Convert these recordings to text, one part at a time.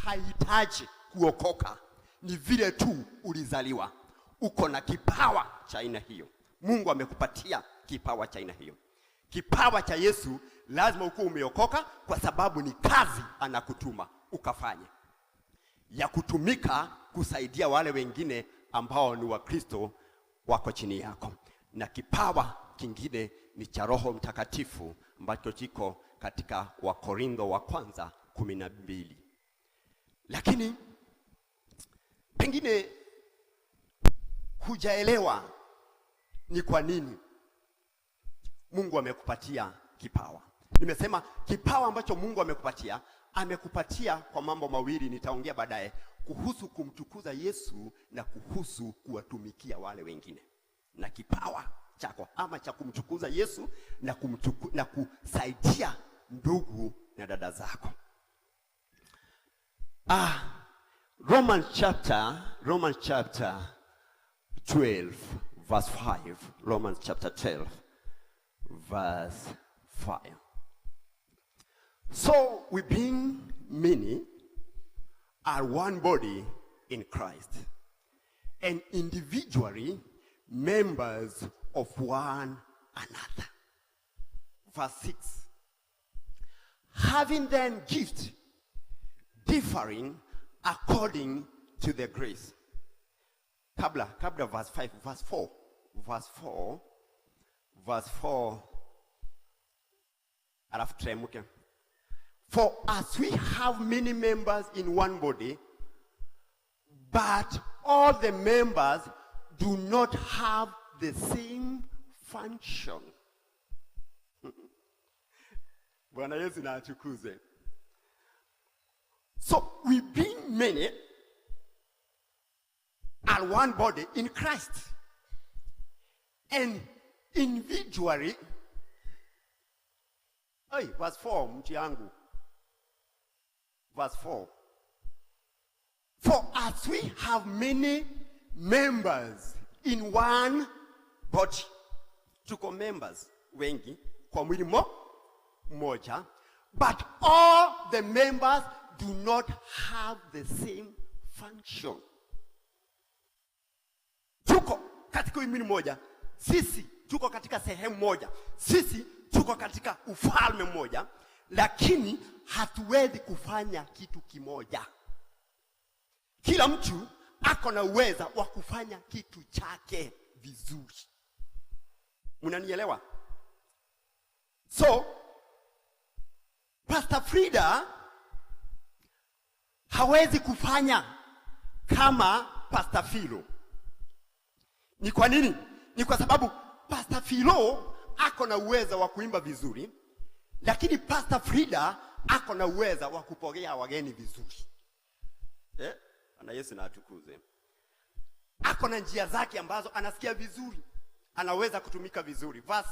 haihitaji kuokoka, ni vile tu ulizaliwa. Uko na kipawa cha aina hiyo. Mungu amekupatia kipawa cha aina hiyo. Kipawa cha Yesu lazima ukuwe umeokoka, kwa sababu ni kazi anakutuma ukafanye, ya kutumika kusaidia wale wengine ambao ni Wakristo wako chini yako. Na kipawa kingine ni cha Roho Mtakatifu ambacho kiko katika Wakorintho wa kwanza 12. Lakini pengine hujaelewa ni kwa nini Mungu amekupatia kipawa. Nimesema kipawa ambacho Mungu amekupatia kwa mambo mawili, nitaongea baadaye, kuhusu kumtukuza Yesu na kuhusu kuwatumikia wale wengine. Na kipawa chako ama cha kumtukuza Yesu na kusaidia ndugu na dada zako. Romans chapter 12 verse 5. Romans chapter 12 verse 5. So we being many are one body in Christ, and individually members of one another. Verse 6. Having then gifts differing according to the grace. Kabla verse 5, verse 4. Alafu tremuke. For as we have many members in one body, but all the members do not have the same function. Bwana Yesu na atukuze. So we being many are one body in Christ, and individually. Verse 4, mti yangu. Verse 4. For as we have many members in one body, tuko members wengi kwa mwili moja, but all the members do not have the same function. Tuko katika mwili moja, sisi tuko katika sehemu moja, sisi tuko katika ufalme mmoja, lakini hatuwezi kufanya kitu kimoja. Kila mtu ako na uwezo wa kufanya kitu chake vizuri. Mnanielewa? So Pastor Frida hawezi kufanya kama Pastor Philo. Ni kwa nini? Ni kwa sababu Pastor Philo ako na uwezo wa kuimba vizuri, lakini Pastor Frida ako na uwezo wa kupokea wageni vizuri. Ana Yesu na atukuze. Ako na njia zake ambazo anasikia vizuri, anaweza kutumika vizuri. Verse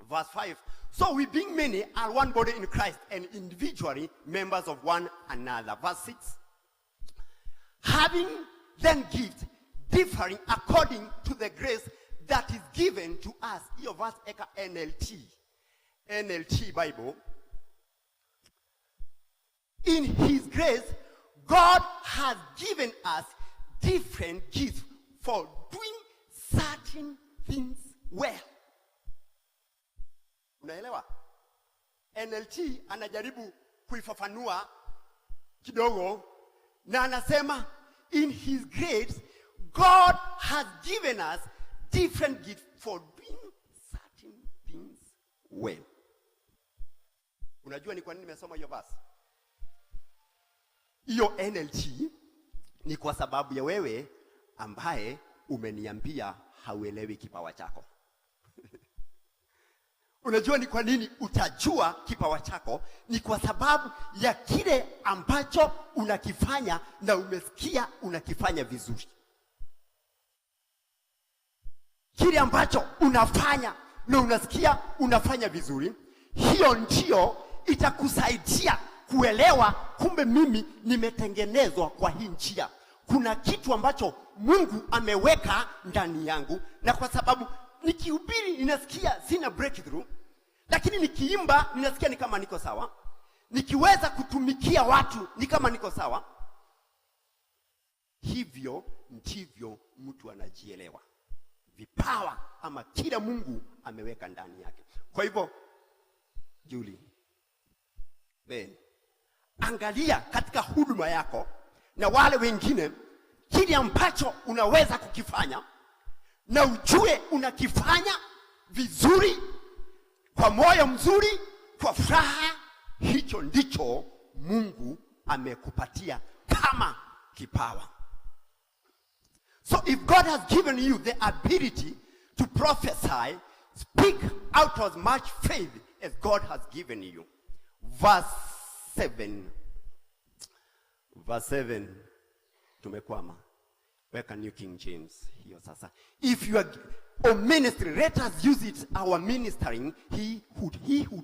5. So we being many are one body in Christ, and individually members of one another. Verse 6. Having then gifts differing according to the grace that is given to us. Hiyo verse eka NLT Bible. In his grace, God has given us different gifts for doing certain things well. Unaelewa? NLT anajaribu kuifafanua kidogo na anasema in his grace God has given us different gifts for doing certain things well. Unajua ni kwa nini nimesoma hiyo verse? Hiyo NLT ni kwa sababu ya wewe ambaye umeniambia hauelewi kipawa chako. Unajua ni kwa nini utajua kipawa chako? Ni kwa sababu ya kile ambacho unakifanya na umesikia unakifanya vizuri. Kile ambacho unafanya na unasikia unafanya vizuri, hiyo ndio itakusaidia kuelewa kumbe mimi nimetengenezwa kwa hii njia. Kuna kitu ambacho Mungu ameweka ndani yangu, na kwa sababu nikihubiri ninasikia sina breakthrough, lakini nikiimba ninasikia ni kama niko sawa. nikiweza kutumikia watu ni kama niko sawa. Hivyo ndivyo mtu anajielewa vipawa ama kila Mungu ameweka ndani yake. Kwa hivyo Julie, Ben, angalia katika huduma yako na wale wengine kile ambacho unaweza kukifanya, na ujue unakifanya vizuri, kwa moyo mzuri, kwa furaha. Hicho ndicho Mungu amekupatia kama kipawa. So if God has given you the ability to prophesy, speak out as much faith as God has given you. Verse 7 tumekwama. Weka New King James hiyo sasa. If you are ministry, let us use it our ministering. He who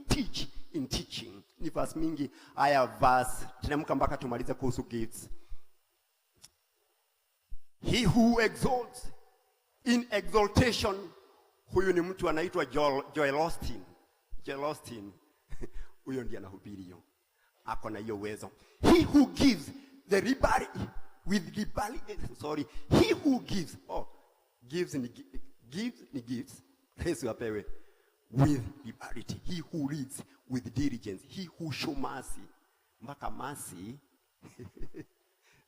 teach in teaching. Ni verse mingi. Aya verse tunamuka mpaka tumalize kuhusu gifts. He who exalts in exaltation. Huyu ni mtu anaitwa Joel Austin. Joel Austin. Huyo ndiye anahubiri hiyo. Ako na hiyo uwezo. He who gives the liberty with liberty, he who gives, gives, Yesu apewe, with liberty. He who leads with diligence. He who show mercy. Mpaka mercy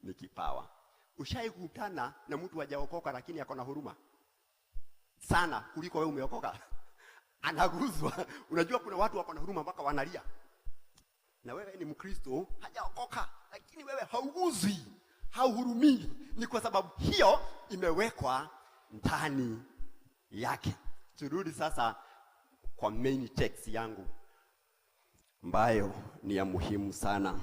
ni kipawa. Ushaikutana na mtu hajaokoka lakini ako na huruma sana kuliko wewe umeokoka? Anaguzwa. Unajua kuna watu wako na huruma mpaka wanalia. Na wewe ni Mkristo, hajaokoka, lakini wewe hauguzwi, hauhurumii. Ni kwa sababu hiyo imewekwa ndani yake. Turudi sasa kwa main text yangu ambayo ni ya muhimu sana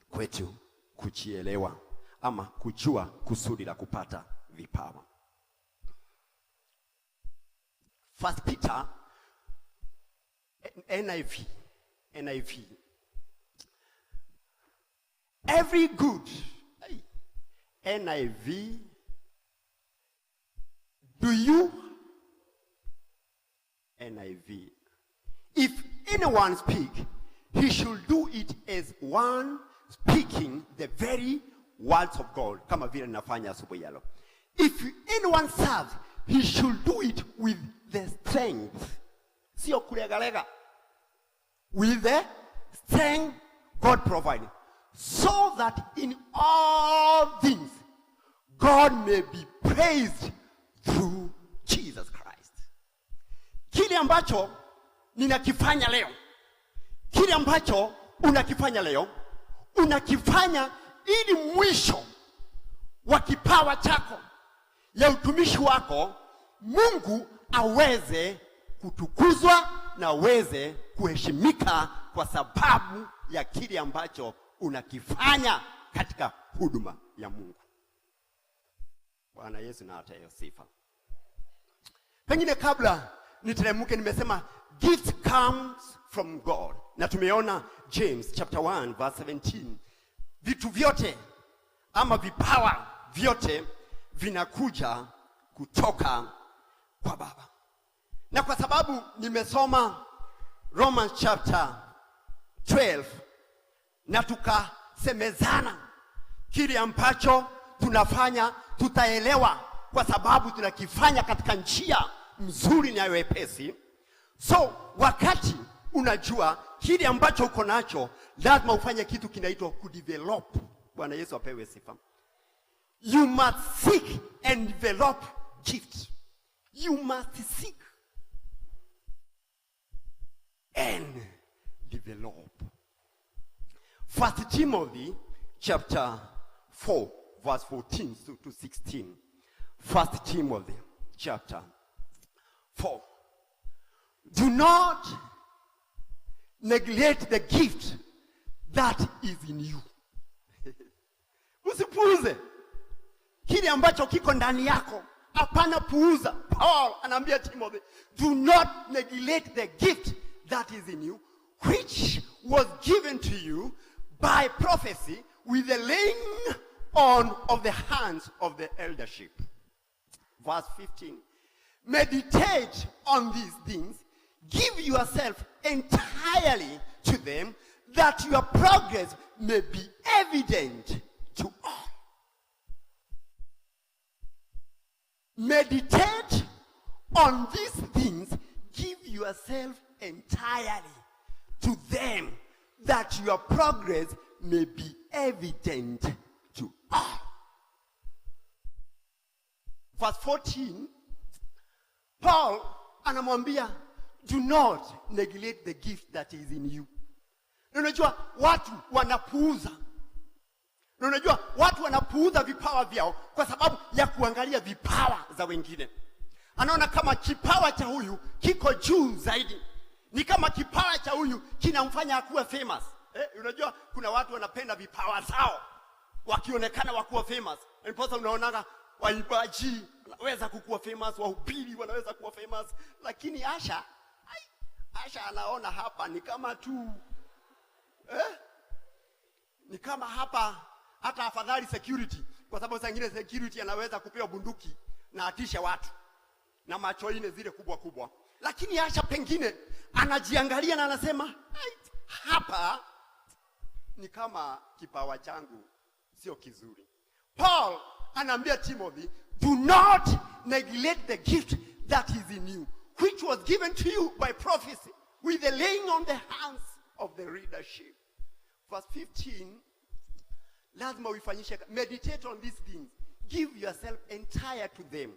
kwetu kujielewa ama kujua kusudi la kupata vipawa. First Peter NIV. Every good NIV. Do you NIV? If anyone speak, he should do it as one speaking the very words of God. Kama vile nafanya asubuhi ya leo. If anyone serves, he should do it with the strength. Sio kulegalega. With the strength God provided. So that in all things God may be praised through Jesus Christ. Kile ambacho ninakifanya leo, kile ambacho unakifanya leo, unakifanya ili mwisho wa kipawa chako ya utumishi wako Mungu aweze kutukuzwa na aweze kuheshimika kwa sababu ya kile ambacho unakifanya katika huduma ya Mungu. Bwana Yesu na atayo sifa. Pengine kabla niteremke nimesema gift comes from God. Na tumeona James chapter 1 verse 17. Vitu vyote ama vipawa vyote vinakuja kutoka kwa Baba. Na kwa sababu nimesoma Romans chapter 12 na tukasemezana kile ambacho tunafanya tutaelewa kwa sababu tunakifanya katika njia mzuri na wepesi. So wakati unajua kile ambacho uko nacho, lazima ufanye kitu kinaitwa kudevelop. Bwana Yesu apewe sifa. You must seek and develop gift. You must seek and develop. 1 Timothy chapter 4 verse 14 to 16. 1 Timothy chapter 4. Do not neglect the gift that is in you. Usipuuze kile ambacho kiko ndani yako. Hapana puuza. Paul anaambia Timothy, do not neglect the gift that is in you, which was given to you by prophecy with the laying on of the hands of the eldership. Verse 15. Meditate on these things. Give yourself entirely to them. that your progress may be evident to all. Meditate on these things, give yourself entirely to them, that your progress may be evident to all. Verse 14, Paul anamwambia, do not neglect the gift that is in you. Na unajua watu wanapuuza. Na unajua watu wanapuuza vipawa vyao kwa sababu ya kuangalia vipawa za wengine. Anaona kama kipawa cha huyu kiko juu zaidi. Ni kama kipawa cha huyu kinamfanya akuwe famous. Unajua kuna watu wanapenda vipawa zao wakionekana wakuwa famous. Ndipo unaonaga waimbaji wanaweza kukuwa famous, wahubiri wanaweza kuwa famous, lakini Asha anaona hapa ni kama tu ni kama hapa hata afadhali security, kwa sababu zingine security anaweza kupewa bunduki na atisha watu na macho ine zile kubwa kubwa, lakini Asha pengine anajiangalia na anasema hapa ni kama kipawa changu sio kizuri. Paul anaambia Timothy, do not neglect the gift that is in you, which was given to you by prophecy with the laying on the hands of the leadership. Verse 15, lazima uifanyishe, meditate on these things, give yourself entire to them.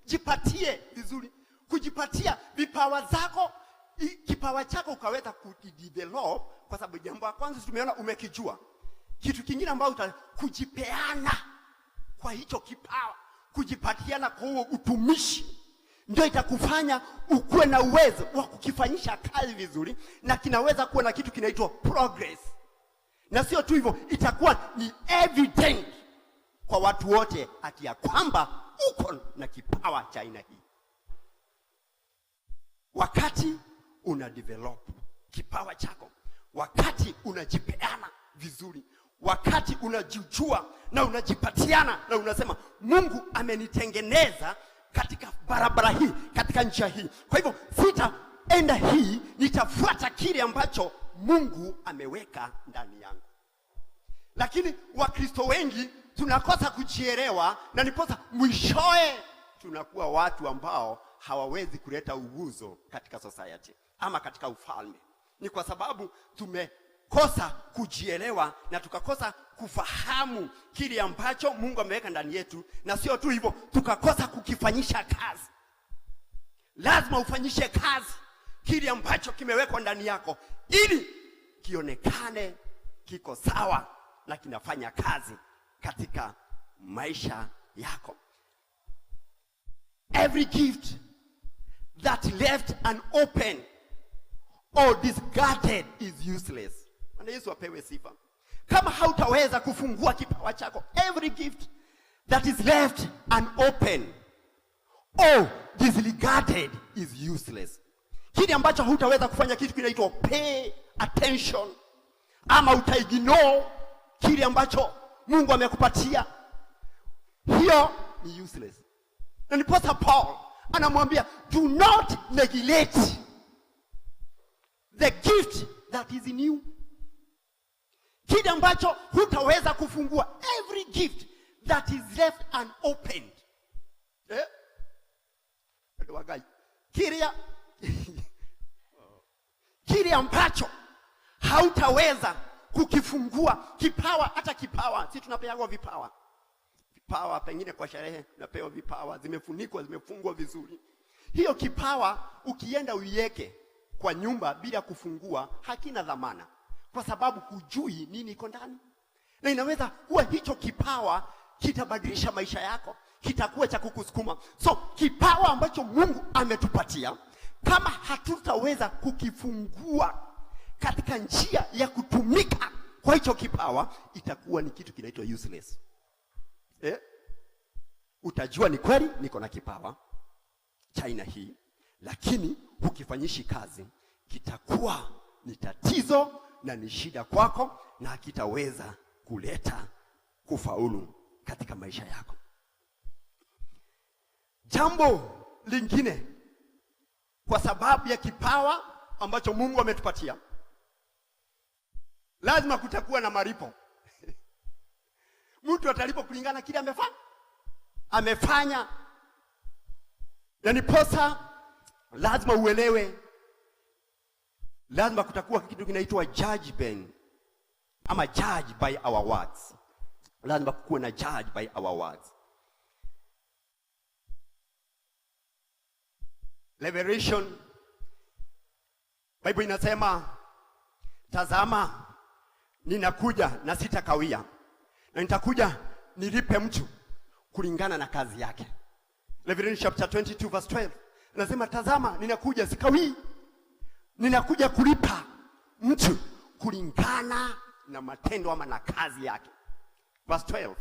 Jipatie vizuri, kujipatia vipawa zako, kipawa chako ukaweza kudevelop, kwa sababu jambo la kwanza tumeona umekijua. Kitu kingine ambao kujipeana kwa hicho kipawa, kujipatiana kwa huo utumishi, ndio itakufanya ukuwe na uwezo wa kukifanyisha kazi vizuri, na kinaweza kuwa na kitu kinaitwa progress. Na sio tu hivyo, itakuwa ni evident kwa watu wote ati ya kwamba uko na kipawa cha aina hii. Wakati una develop kipawa chako, wakati unajipeana vizuri, wakati unajijua na unajipatiana na unasema Mungu amenitengeneza katika barabara hii, katika njia hii, kwa hivyo sitaenda hii, nitafuata kile ambacho Mungu ameweka ndani yangu. Lakini Wakristo wengi tunakosa kujielewa, na niposa mwishoe tunakuwa watu ambao hawawezi kuleta uguzo katika society ama katika ufalme. Ni kwa sababu tumekosa kujielewa na tukakosa kufahamu kile ambacho Mungu ameweka ndani yetu, na sio tu hivyo, tukakosa kukifanyisha kazi. Lazima ufanyishe kazi kile ambacho kimewekwa ndani yako, ili kionekane kiko sawa na kinafanya kazi katika maisha yako. Every gift that left unopened or discarded is useless. Bwana Yesu apewe sifa. Kama hautaweza kufungua kipawa chako, every gift that is left unopened or disregarded is useless. Kile ambacho hutaweza kufanya, kitu kinaitwa pay attention, ama utaignore kile ambacho Mungu amekupatia, hiyo ni useless. Na niposa Paul anamwambia, do not neglect the gift that is in you. Kile ambacho hutaweza kufungua, every gift that is left unopened. Kile ambacho hautaweza kukifungua, kipawa, hata kipawa, si tunapewa vipawa. Vipawa pengine kwa sherehe tunapewa vipawa, zimefunikwa, zimefungwa vizuri. Hiyo kipawa ukienda uiweke kwa nyumba bila kufungua, hakina dhamana, kwa sababu hujui nini iko ndani. Na inaweza kuwa hicho kipawa kitabadilisha maisha yako, kitakuwa cha kukusukuma. So kipawa ambacho Mungu ametupatia, kama hatutaweza kukifungua katika njia ya kutumika kwa hicho kipawa, itakuwa ni kitu kinaitwa useless. Utajua ni kweli niko na kipawa cha aina hii, lakini ukifanyishi kazi, kitakuwa ni tatizo na ni shida kwako, na kitaweza kuleta kufaulu katika maisha yako. Jambo lingine, kwa sababu ya kipawa ambacho Mungu ametupatia, lazima kutakuwa na malipo. Mtu atalipo kulingana kile amefanya. Yani posa lazima uelewe, lazima kutakuwa kitu kinaitwa judgment ama judge by our words. Lazima kuwe na judge by our words. Revelation, Bible inasema, tazama ninakuja na sitakawia, na nitakuja nilipe mtu kulingana na kazi yake. Revelation chapter 22 verse 12 inasema, tazama ninakuja, sikawii, ninakuja kulipa mtu kulingana na matendo ama na kazi yake. Verse 12.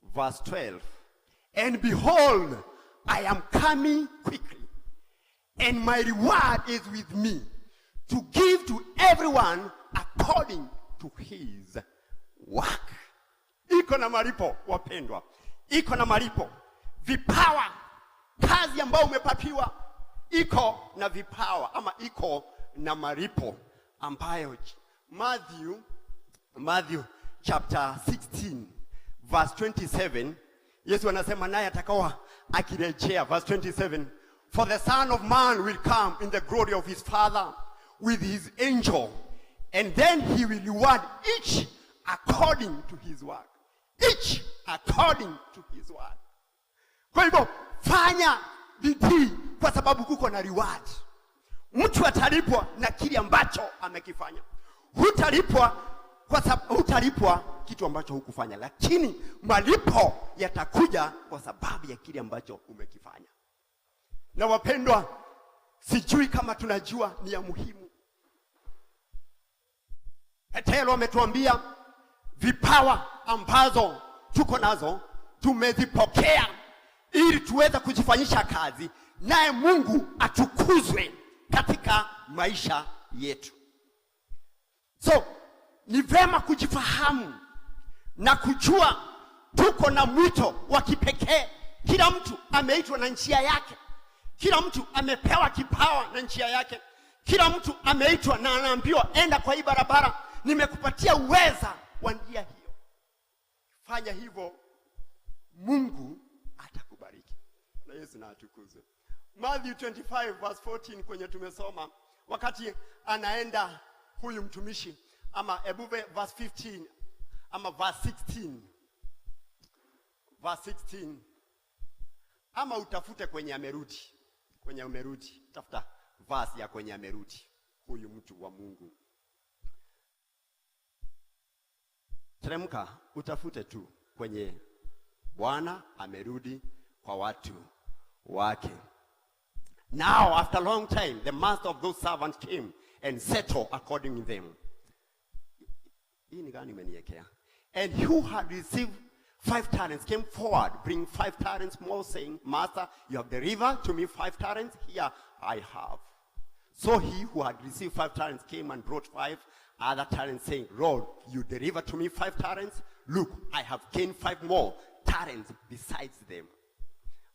Verse 12. And behold, I am coming quickly, and my reward is with me, to give to everyone according to his work. Iko na malipo wapendwa. Iko na malipo. Vipawa, kazi ambayo umepatiwa, iko na vipawa ama iko na malipo ambayo Matthew chapter 16 verse 27, Yesu anasema naye atakawa akirejea. Verse 27, for the Son of Man will come in the glory of his Father with his angel, and then he will reward each according to his work. Each according to his work. Kwa hivyo fanya bidii kwa sababu kuko na reward. Mtu atalipwa na kile ambacho amekifanya. Hutalipwa kwa sababu hutalipwa kitu ambacho hukufanya, lakini malipo yatakuja kwa sababu ya kile ambacho umekifanya. Na wapendwa, sijui kama tunajua ni ya muhimu. Petero ametuambia vipawa ambazo tuko nazo tumezipokea ili tuweze kujifanyisha kazi, naye Mungu atukuzwe katika maisha yetu. So ni vema kujifahamu na kujua tuko na mwito wa kipekee. Kila mtu ameitwa na njia yake. Kila mtu amepewa kipawa na njia yake. Kila mtu ameitwa na anaambiwa enda kwa hii barabara, nimekupatia uweza wa njia hiyo. Fanya hivyo, Mungu atakubariki. Na Yesu na atukuzwe. Matthew 25 verse 14 kwenye tumesoma, wakati anaenda huyu mtumishi, ama ebuve verse 15 ama verse 16. Verse 16. Ama utafute kwenye amerudi. Kwenye amerudi. Tafuta verse ya kwenye amerudi huyu mtu wa Mungu. Teremka utafute tu kwenye Bwana amerudi kwa watu wake. Now after a long time the master of those servants came and settled according to them. Hii ni gani imeniwekea? And who had received 5 talents came forward, bring 5 talents more, saying, Master, you have delivered to me 5 talents, here I have. So he who had received 5 talents came and brought 5 other talents, saying, Lord, you delivered to me 5 talents. Look, I have gained 5 more talents besides them.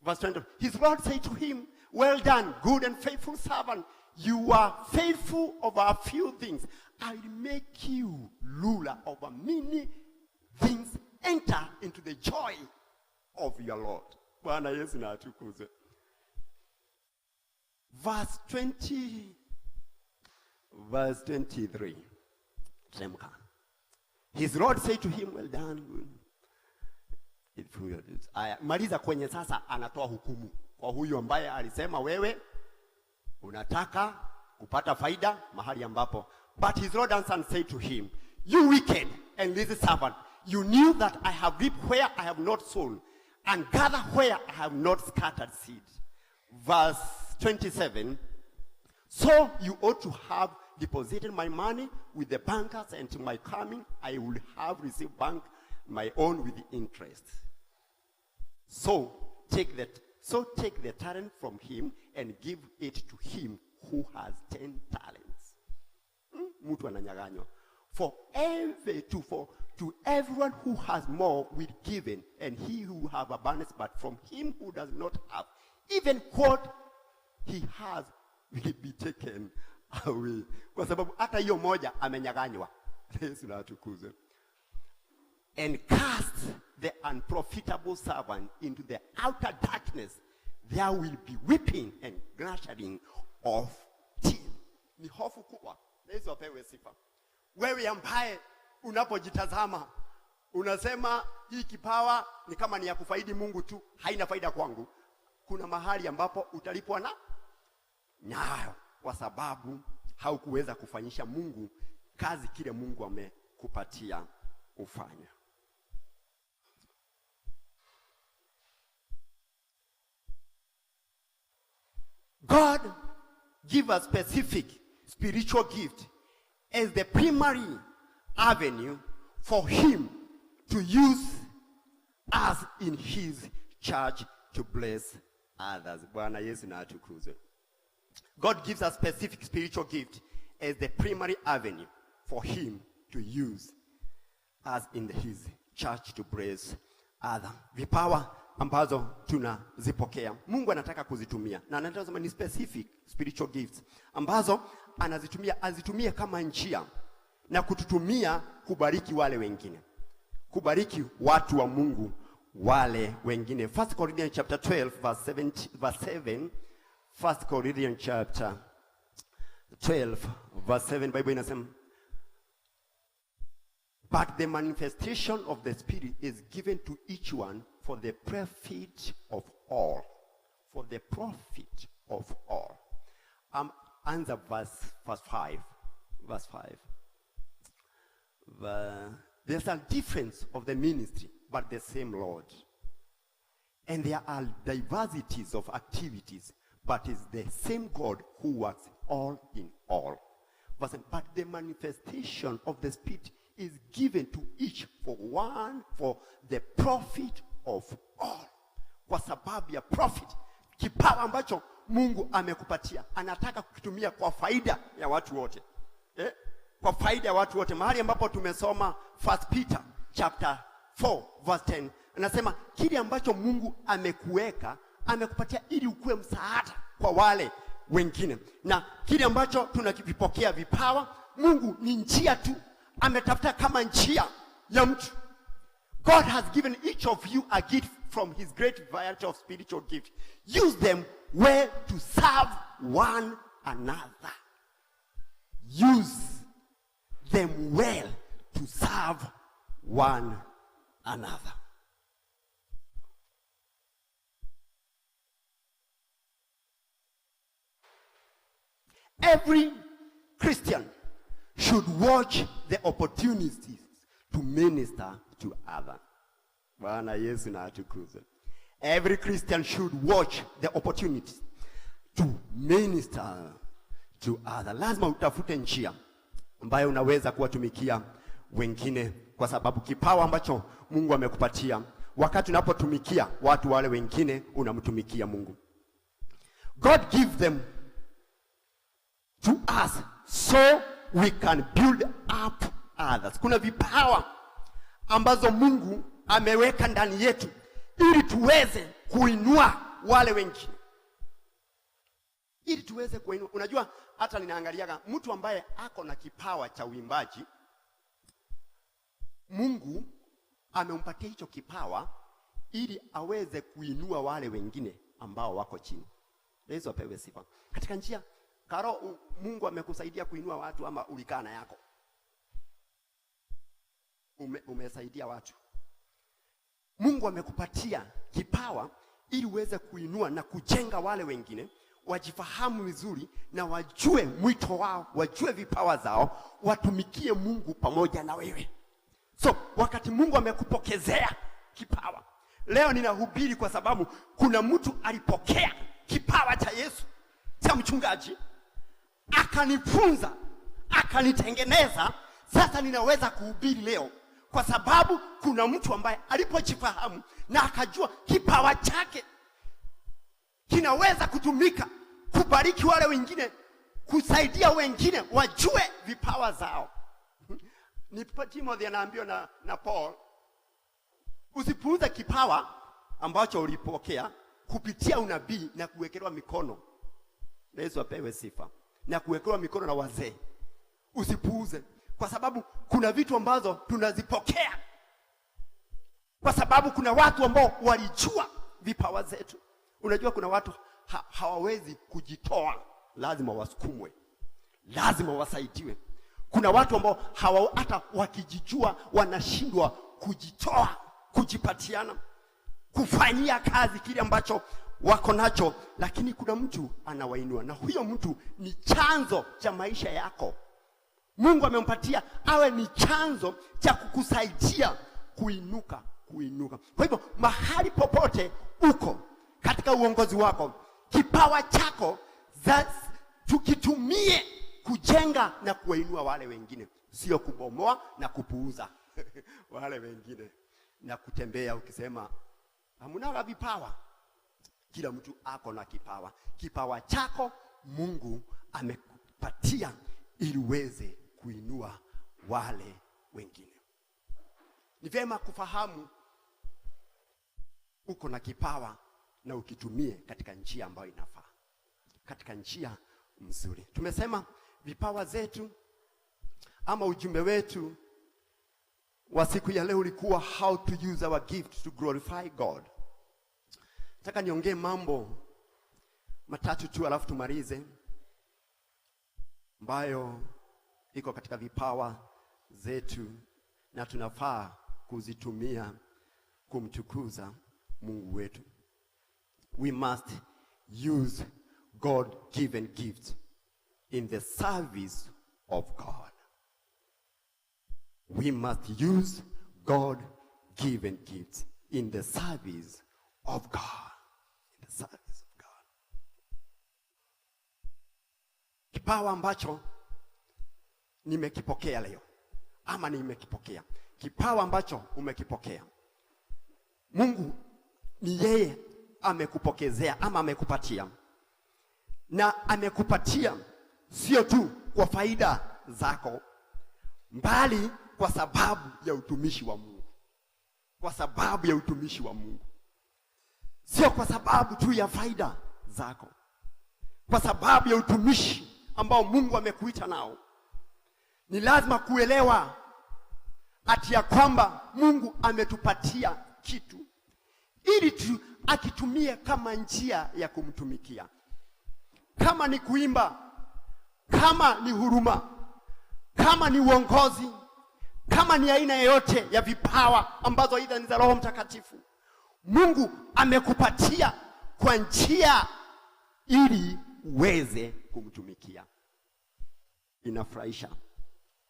Verse 20, his Lord said to him, well done, good and faithful servant. You are faithful over a few things. I will make you ruler over many things. Enter into the joy of your Lord. Bwana Yesu na atukuzwe. Verse 23. His Lord said to him, well done, good. Maliza kwenye sasa anatoa hukumu kwa huyu ambaye alisema wewe unataka kupata faida mahali ambapo. But his Lord answered and said to him, you wicked and lazy servant, you knew that I have reaped where I have not sown, and gathered where I have not scattered seed. Verse 27, so you ought to have deposited my money with the bankers, and to my coming I would have received back my own with interest. So take the talent from him and give it to him who has 10 talents. Mtu ananyaganywa. To everyone who has more will be given, and he who have abundance, but from him who does not have, even what he has will be taken awi. Kwa sababu hata hiyo moja amenyaganywa. Yesu na atukuzwe. And cast the unprofitable servant into the outer darkness. There will be weeping and gnashing of teeth. Ni hofu kubwa. Yesu apewe sifa. Wewe ambaye unapojitazama unasema hii kipawa ni kama ni ya kufaidi Mungu tu, haina faida kwangu. Kuna mahali ambapo utalipwa na nyayo kwa sababu haukuweza kufanyisha Mungu kazi kile Mungu amekupatia ufanya. God give a specific spiritual gift as the primary avenue for him to use us in his church to bless others. Bwana Yesu na atukuzwe. God gives a specific spiritual gift as the primary avenue for him to use us in his church to bless others. Vipawa ambazo tunazipokea, Mungu anataka kuzitumia, na anataka kusema ni specific spiritual gifts ambazo anazitumia, azitumie kama njia na kututumia kubariki wale wengine, kubariki watu wa Mungu wale wengine. 1 Corinthians chapter 12 verse 7. 1 Corinthians chapter 12 verse 7, Bible inasema, but the manifestation of the Spirit is given to each one for the profit of all. For the profit of all. Answer verse 5. Verse 5. There's a difference of the ministry, but the same Lord. And there are diversities of activities, but it's the same God who works all in all. But the manifestation of the Spirit is given to each for one, for the profit of all. Kwa sababu ya profit, kipawa ambacho Mungu amekupatia, anataka kukitumia kwa faida ya watu wote. Kwa faida ya watu wote. Mahali ambapo tumesoma 1 Peter chapter 4 verse 10, anasema kile ambacho Mungu amekuweka, amekupatia ili ukue msaada kwa wale wengine. Na kile ambacho tunakipokea vipawa, Mungu ni njia tu, ametafuta kama njia ya mtu. God has given each of you a gift from his great variety of spiritual gifts. Use them well to serve one another. Use them well to serve one another. Every Christian should watch the opportunities to minister to others. Bwana Yesu na atukuzwe. Every Christian should watch the opportunities to minister to others. Lazima utafute njia ambayo unaweza kuwatumikia wengine, kwa sababu kipawa ambacho Mungu amekupatia, wakati unapotumikia watu wale wengine, unamtumikia Mungu. God give them to us so we can build up others. Kuna vipawa ambazo Mungu ameweka ndani yetu ili tuweze kuinua wale wengine. Ili tuweze kuinua. Unajua hata ninaangaliaga mtu ambaye ako na kipawa cha uimbaji, Mungu amempatia hicho kipawa ili aweze kuinua wale wengine ambao wako chini. Yesu apewe sifa. Katika njia Karo, Mungu amekusaidia kuinua watu ama ulikana yako? Umesaidia watu. Mungu amekupatia kipawa ili uweze kuinua na kujenga wale wengine, wajifahamu vizuri na wajue mwito wao, wajue vipawa zao, watumikie Mungu pamoja na wewe. So, wakati Mungu amekupokezea kipawa, leo ninahubiri kwa sababu kuna mtu alipokea kipawa cha Yesu, cha mchungaji, akanifunza, akanitengeneza. Sasa ninaweza kuhubiri leo kwa sababu kuna mtu ambaye alipojifahamu na akajua kipawa chake kinaweza kutumika kubariki wale wengine, kusaidia wengine wajue vipawa zao. Ni Timothy anaambiwa na Paul, usipuuze kipawa ambacho ulipokea kupitia unabii na kuwekelewa mikono. Yesu apewe sifa. na kuwekewa mikono na wazee. Usipuuze, kwa sababu kuna vitu ambazo tunazipokea kwa sababu kuna watu ambao walijua vipawa zetu. Unajua kuna watu hawawezi kujitoa, lazima wasukumwe, lazima wasaidiwe. Kuna watu ambao hata wakijijua wanashindwa kujitoa, kujipatiana, kufanyia kazi kile ambacho wako nacho, lakini kuna mtu anawainua, na huyo mtu ni chanzo cha maisha yako. Mungu amempatia awe ni chanzo cha kukusaidia kuinuka. Kwa hivyo mahali popote uko katika uongozi wako, kipawa chako tukitumie kujenga na kuwainua wale wengine, sio kubomoa na kupuuza wale wengine na kutembea ukisema hamuna vipawa. Kila mtu ako na kipawa. Kipawa chako Mungu amekupatia ili uweze kuinua wale wengine. Ni vyema kufahamu uko na kipawa na ukitumie katika njia ambayo inafaa, katika njia mzuri. Tumesema vipawa zetu ama ujumbe wetu wa siku ya leo ulikuwa how to use our gift to glorify God. Nataka niongee mambo matatu tu alafu tumalize, ambayo iko katika vipawa zetu na tunafaa kuzitumia kumtukuza Mungu wetu. We must use God-given gifts in the service of God. We must use God-given gifts in the service of God. In the service of God. Kipawa ambacho nimekipokea leo ama nimekipokea, kipawa ambacho umekipokea, Mungu ni yeye amekupokezea ama amekupatia, na amekupatia sio tu kwa faida zako, bali kwa sababu ya utumishi wa Mungu. Kwa sababu ya utumishi wa Mungu, sio kwa sababu tu ya faida zako, kwa sababu ya utumishi ambao Mungu amekuita nao. Ni lazima kuelewa ati ya kwamba Mungu ametupatia kitu ili akitumie kama njia ya kumtumikia. Kama ni kuimba, kama ni huruma, kama ni uongozi, kama ni aina yoyote ya vipawa ambazo aidha ni za Roho Mtakatifu, Mungu amekupatia kwa njia ili uweze kumtumikia. Inafurahisha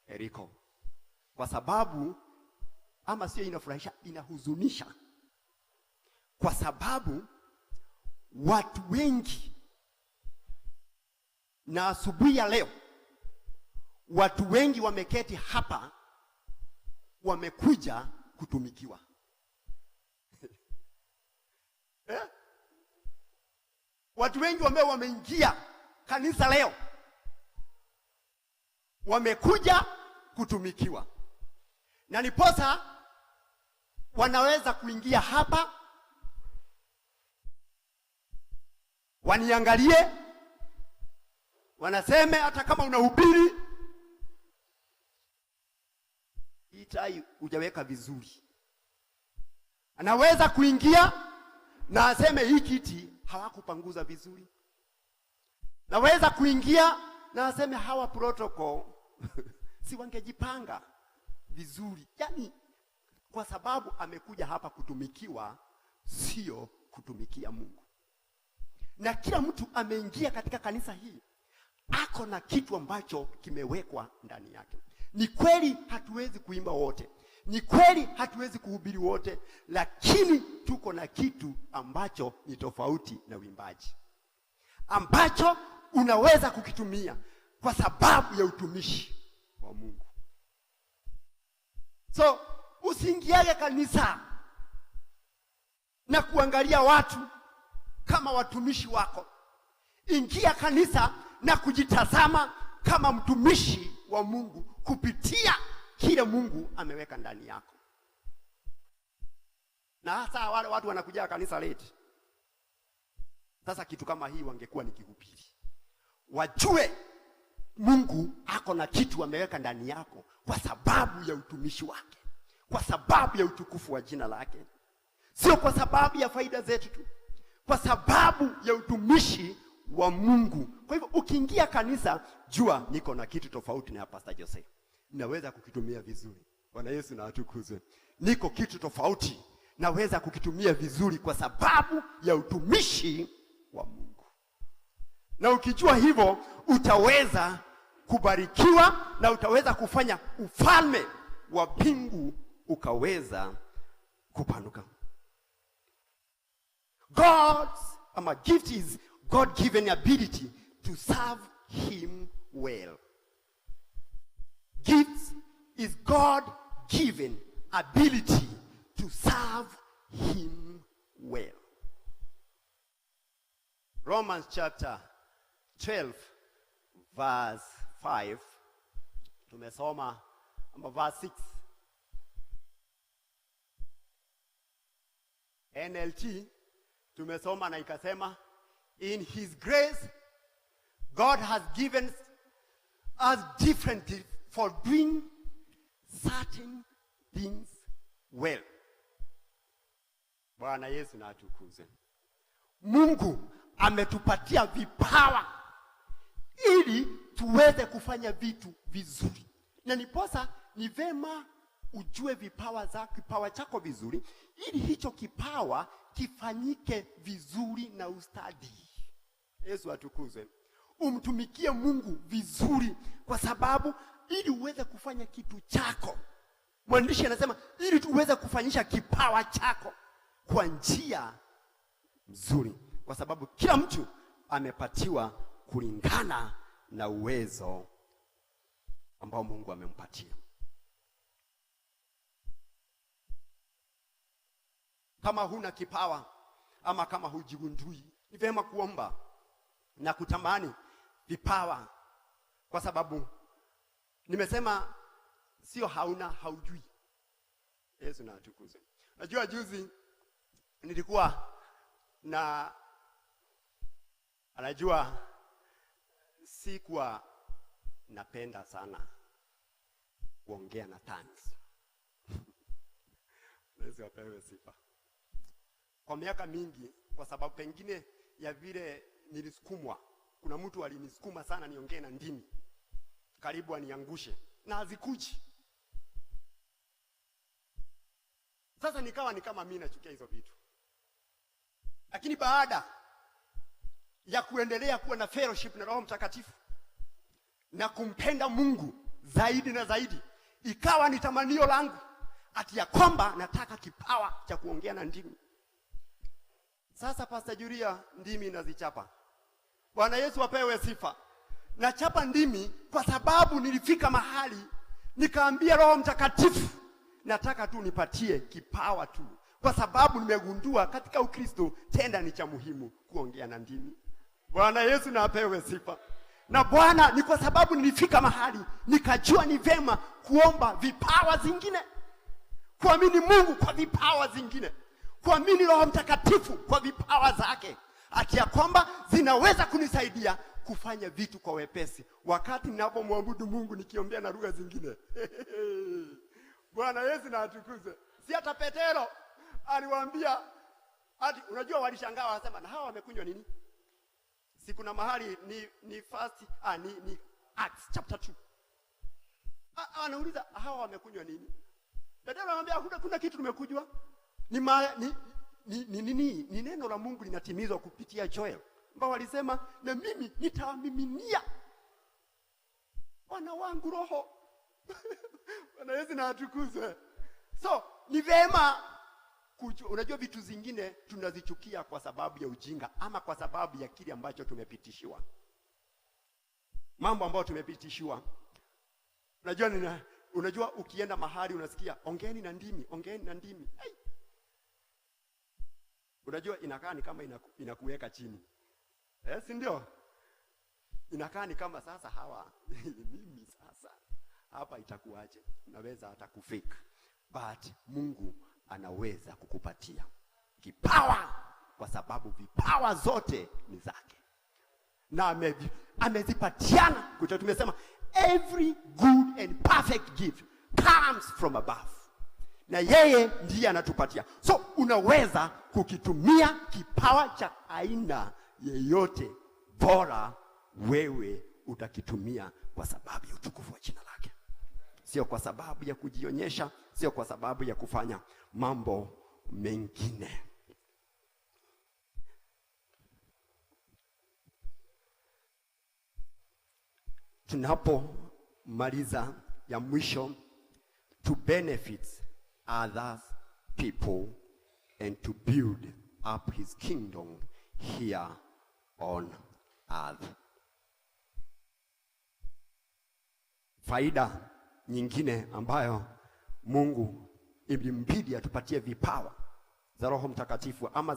Eriko, kwa sababu ama sio inafurahisha, inahuzunisha, kwa sababu watu wengi, na asubuhi ya leo watu wengi wameketi hapa wamekuja kutumikiwa. Watu wengi ambao wameingia kanisa leo wamekuja kutumikiwa, na niposa wanaweza kuingia hapa waniangalie, wanaseme hata kama unahubiri itai hujaweka vizuri. Anaweza kuingia na aseme hii kiti hawakupanguza vizuri. Naweza kuingia na aseme hawa protocol si wangejipanga vizuri. Yani kwa sababu amekuja hapa kutumikiwa, sio kutumikia Mungu. Na kila mtu ameingia katika kanisa hii ako na kitu ambacho kimewekwa ndani yake. Ni kweli hatuwezi kuimba wote, ni kweli hatuwezi kuhubiri wote, lakini tuko na kitu ambacho ni tofauti na uimbaji, ambacho unaweza kukitumia kwa sababu ya utumishi wa Mungu. So usiingiage kanisa na kuangalia watu kama watumishi wako. Ingia kanisa na kujitazama kama mtumishi wa Mungu kupitia kile Mungu ameweka ndani yako. Na hasa wale watu wanakuja kanisa late. Sasa kitu kama hii wangekuwa nikihubiri, wajue Mungu ako na kitu ameweka ndani yako kwa sababu ya utumishi wake, kwa sababu ya utukufu wa jina lake, sio kwa sababu ya faida zetu tu, kwa sababu ya utumishi wa Mungu. Kwa hivyo ukiingia kanisa, jua niko na kitu tofauti na Pastor Jose, naweza kukitumia vizuri. Bwana Yesu na atukuzwe. Niko kitu tofauti, naweza kukitumia vizuri kwa sababu ya utumishi wa Mungu. Na ukijua hivyo, utaweza kubarikiwa na utaweza kufanya ufalme wa mbingu ukaweza kupanuka. God's gift is God-given ability to serve him well. Gifts is God-given ability to serve him well. Romans chapter 12 verse 5, tumesoma verse 6. NLT tumesoma na ikasema, in his grace God has given us different gifts for doing certain things well. Bwana Yesu na atukuzwe. Mungu ametupatia vipawa ili tuweze kufanya vitu vizuri. Na niposa ni vema ujue kipawa chako vizuri, ili hicho kipawa kifanyike vizuri na ustadi. Yesu atukuzwe. Umtumikie Mungu vizuri, kwa sababu ili uweze kufanya kitu chako, mwandishi anasema ili tuweze kufanyisha kipawa chako kwa njia nzuri, kwa sababu kila mtu amepatiwa kulingana na uwezo ambao Mungu amempatia. Kama huna kipawa ama kama hujigundui, ni vema kuomba na kutamani vipawa, kwa sababu nimesema sio haujui. Yesu na atukuzwe. Najua juzi nilikuwa anajua sikuwa napenda sana kuongea na tongues. Yesu apewe sifa. Kwa miaka mingi, kwa sababu pengine ya vile nilisukumwa, kuna mtu alinisukuma sana niongee na ndimi, karibu aniangushe na hazikuji. Sasa nikawa ni kama mimi nachukia hizo vitu. Lakini baada ya kuendelea kuwa na fellowship na Roho Mtakatifu na kumpenda Mungu zaidi na zaidi, ikawa ni tamanio langu ati ya kwamba nataka kipawa cha kuongea na ndimi. Sasa Pastor Julia, ndimi nazichapa. Bwana Yesu apewe sifa. Nachapa ndimi kwa sababu nilifika mahali nikaambia Roho Mtakatifu, nataka tu nipatie kipawa tu, kwa sababu nimegundua katika Ukristo tenda ni cha muhimu kuongea na ndimi. Bwana Yesu na apewe sifa. Na Bwana, ni kwa sababu nilifika mahali nikajua ni vema kuomba vipawa zingine, kuamini Mungu kwa vipawa zingine, kuamini Roho Mtakatifu kwa vipawa zake, ati ya kwamba zinaweza kunisaidia kufanya vitu kwa wepesi wakati ninapomwabudu Mungu nikiombea na lugha zingine. Bwana Yesu na atukuzwe. Si hata Petero aliwaambia, ati unajua walishangaa wasema, na hawa wamekunywa nini? Si kuna mahali ni Acts chapter 2. Anauliza hawa wamekunywa nini? Petero anamwambia kuna kitu tumekujwa. Ni neno la Mungu linatimizwa kupitia Joel, ambao walisema na mimi nitawamiminia wana wangu roho. Bwana Yesu na atukuzwe. So ni vema unajua vitu zingine tunazichukia kwa sababu ya ujinga ama kwa sababu ya kile ambacho tumepitishiwa. Mambo ambayo tumepitishiwa. Unajua ukienda mahali unasikia ongeeni na ndimi, ongeeni na ndimi. Hey. Unajua inakaa ni kama inakuweka chini. Si ndio? Inakaa ni kama sasa hawa mimi sasa hapa itakuaje? Unaweza hata kufake. But Mungu anaweza kukupatia kipawa, kwa sababu vipawa zote ni zake. Na amezipatiana kwetu. Tumesema every good and perfect gift comes from above, na yeye ndiye anatupatia. So unaweza kukitumia kipawa cha aina yeyote, bora wewe utakitumia kwa sababu ya utukufu wa jina lake, sio kwa sababu ya kujionyesha, sio kwa sababu ya kufanya mambo mengine. Tunapomaliza ya mwisho, to benefit other people and to build up his kingdom here on earth. Faida nyingine ambayo Mungu ilimbidi atupatie vipawa za Roho Mtakatifu ama